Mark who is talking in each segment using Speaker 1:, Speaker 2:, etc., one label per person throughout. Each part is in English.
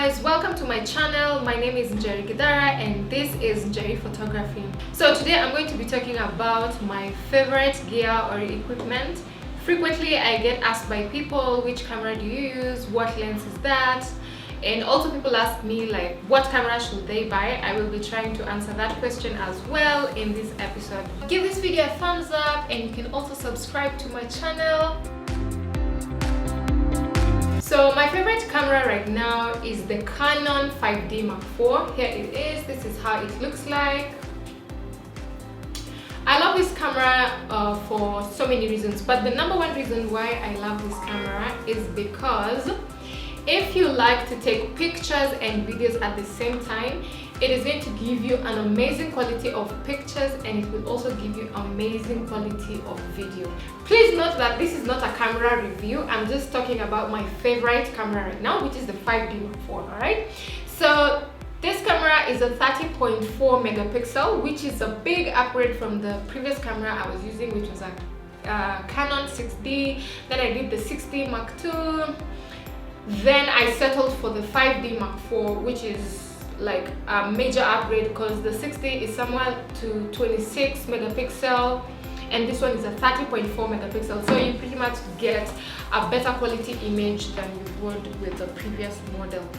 Speaker 1: guys, welcome to my channel. My name is Jerry Gidara and this is Jerry Photography. So today I'm going to be talking about my favorite gear or equipment. Frequently I get asked by people, which camera do you use, what lens is that, and also people ask me like what camera should they buy. I will be trying to answer that question as well in this episode. Give this video a thumbs up and you can also subscribe to my channel. So my favorite camera right now is the Canon 5D Mark IV. Here it is. This is how it looks like. I love this camera for so many reasons, but the number one reason why I love this camera is because if you like to take pictures and videos at the same time, it is going to give you an amazing quality of pictures and it will also give you amazing quality of video. Please note that this is not a camera review. I'm just talking about my favorite camera right now, which is the 5D Mark IV. Alright, so this camera is a 30.4 megapixel, which is a big upgrade from the previous camera I was using, which was a Canon 6D. Then I did the 6D Mark II. Then I settled for the 5D Mark IV, which is like a major upgrade because the 6D is somewhere to 26 megapixel and this one is a 30.4 megapixel, so you pretty much get a better quality image than you would with the previous models.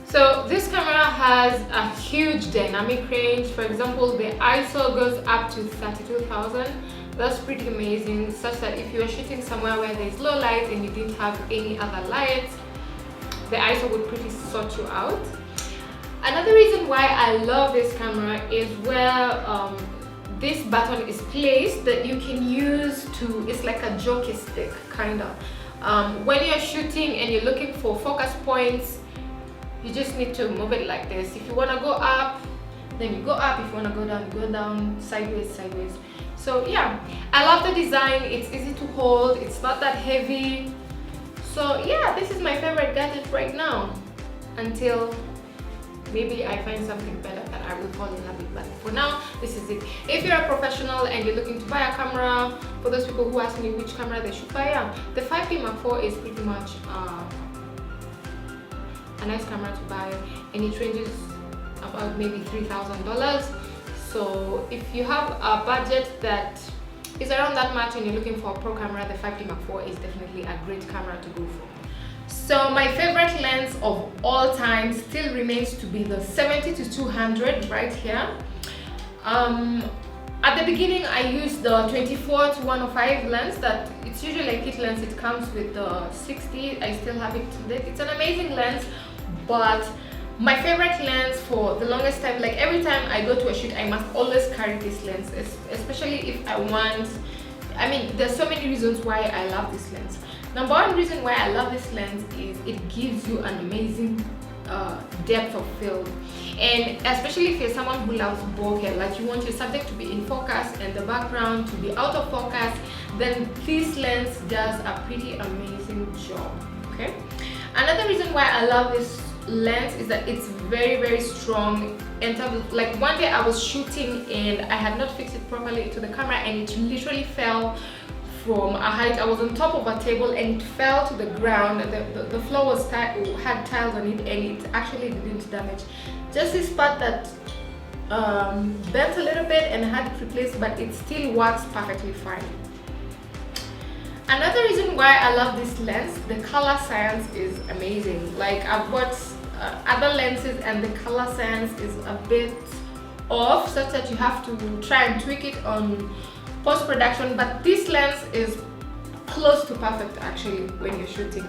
Speaker 1: So this camera has a huge dynamic range. For example, the ISO goes up to 32,000. That's pretty amazing, such that if you are shooting somewhere where there is low light and you didn't have any other lights, the ISO would pretty sort you out. Another reason why I love this camera is where this button is placed that you can use to, it's like a jockey stick kind of. When you're shooting and you're looking for focus points, you just need to move it like this. If you want to go up, then you go up. If you want to go down, you go down, sideways, sideways. So yeah, I love the design. It's easy to hold, it's not that heavy. So yeah, this is my favorite gadget right now, until maybe I find something better that I will fall in love with. But for now, this is it. If you're a professional and you're looking to buy a camera, for those people who ask me which camera they should buy, the 5D Mark IV is pretty much a nice camera to buy, and it ranges about maybe $3,000. So if you have a budget that is around that much and you're looking for a pro camera, the 5D Mark IV is definitely a great camera to go for. So my favorite lens of all time still remains to be the 70-200 right here. At the beginning I used the 24-105 lens that it's usually a kit lens. It comes with the 60. I still have it today. It's an amazing lens, but my favorite lens for the longest time, like every time I go to a shoot, I must always carry this lens, especially if I want, there's so many reasons why I love this lens. Number one reason why I love this lens is it gives you an amazing depth of field, and especially if you're someone who loves bokeh, like you want your subject to be in focus and the background to be out of focus, then this lens does a pretty amazing job. Okay, another reason why I love this lens is that it's very, very strong. And like one day I was shooting and I had not fixed it properly to the camera and it literally fell from a height. I was on top of a table and it fell to the ground. The floor had tiles on it and it actually didn't damage. Just this part that bent a little bit and had it replaced, but it still works perfectly fine. Another reason why I love this lens, the color science is amazing. Like I've got other lenses and the color science is a bit off, such that you have to try and tweak it on post-production, but this lens is close to perfect actually when you're shooting.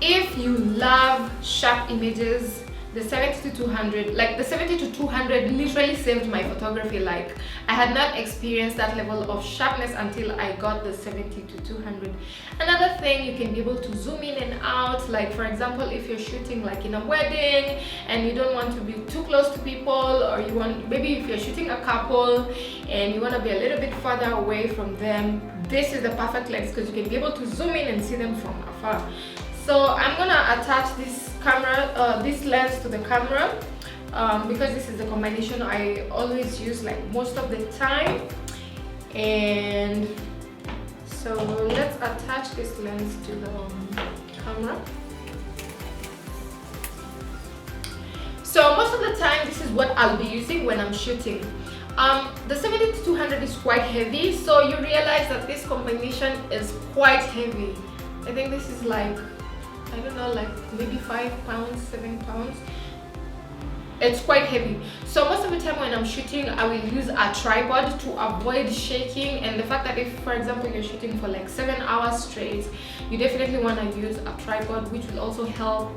Speaker 1: If you love sharp images, the 70-200, like the 70-200 literally saved my photography. Like I had not experienced that level of sharpness until I got the 70-200. Another thing, you can be able to zoom in and out. Like for example, if you're shooting like in a wedding and you don't want to be too close to people, or you want, maybe if you're shooting a couple and you want to be a little bit further away from them, this is the perfect lens because you can be able to zoom in and see them from afar. So I'm gonna attach this camera, this lens to the camera because this is the combination I always use like most of the time. And so let's attach this lens to the camera. time, this is what I'll be using when I'm shooting. The 70-200 is quite heavy, so you realize that this combination is quite heavy. I think this is like, I don't know, like maybe 5 pounds, 7 pounds. It's quite heavy, so most of the time when I'm shooting, I will use a tripod to avoid shaking. And the fact that if, for example, you're shooting for like 7 hours straight, you definitely want to use a tripod, which will also help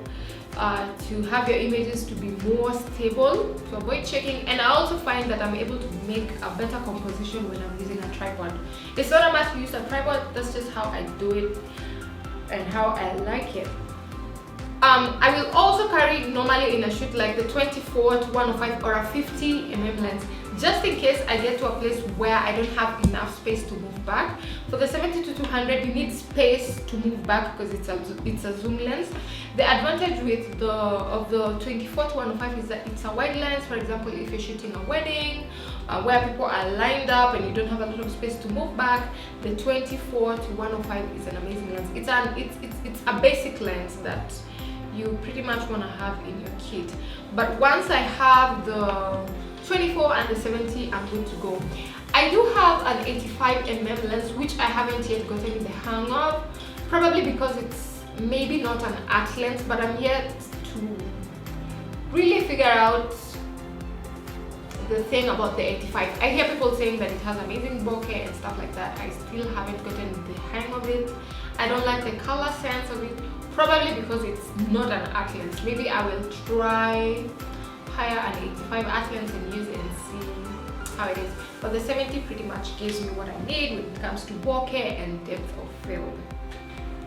Speaker 1: to have your images to be more stable, to avoid shaking. And I also find that I'm able to make a better composition when I'm using a tripod. It's not a must to use a tripod, that's just how I do it and how I like it. I will also carry normally in a shoot like the 24-105 or a 50mm lens, just in case I get to a place where I don't have enough space to move back. For the 70-200, you need space to move back because it's a zoom lens. The advantage with the 24-105 is that it's a wide lens. For example, if you're shooting a wedding where people are lined up and you don't have a lot of space to move back, the 24-105 is an amazing lens. It's a basic lens that you pretty much want to have in your kit. But once I have the 24 and the 70, I'm good to go. I do have an 85mm lens, which I haven't yet gotten the hang of, probably because it's maybe not an art lens, but I'm yet to really figure out the thing about the 85. I hear people saying that it has amazing bokeh and stuff like that. I still haven't gotten the hang of it. I don't like the color sense of it, probably because it's not an art lens. Maybe I will try hire an 85 art lens and use it and see how it is. But the 70 pretty much gives me what I need when it comes to bokeh and depth of field.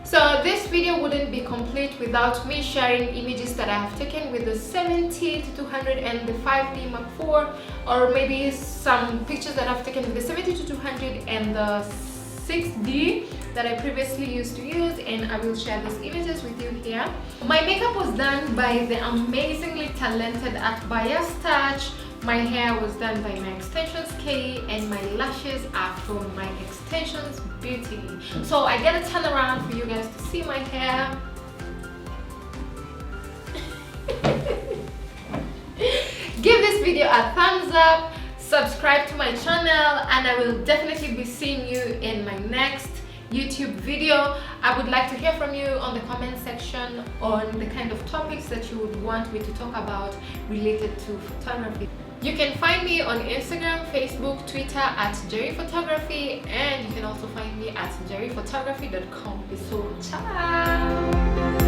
Speaker 1: So this video wouldn't be complete without me sharing images that I have taken with the 70-200 and the 5D Mark IV, or maybe some pictures that I've taken with the 70-200 and the 6D that I previously used to use, and I will share those images with you here. My makeup was done by the amazingly talented at Bias Touch. My hair was done by My Extensions K, and my lashes are from My Extensions Beauty. So I get a turn around for you guys to see my hair. Give this video a thumbs up, subscribe to my channel, and I will definitely be seeing you in my next YouTube video. I would like to hear from you on the comment section on the kind of topics that you would want me to talk about related to photography. You can find me on Instagram, Facebook, Twitter at Jerry Photography, and you can also find me at jerryphotography.com. So ciao!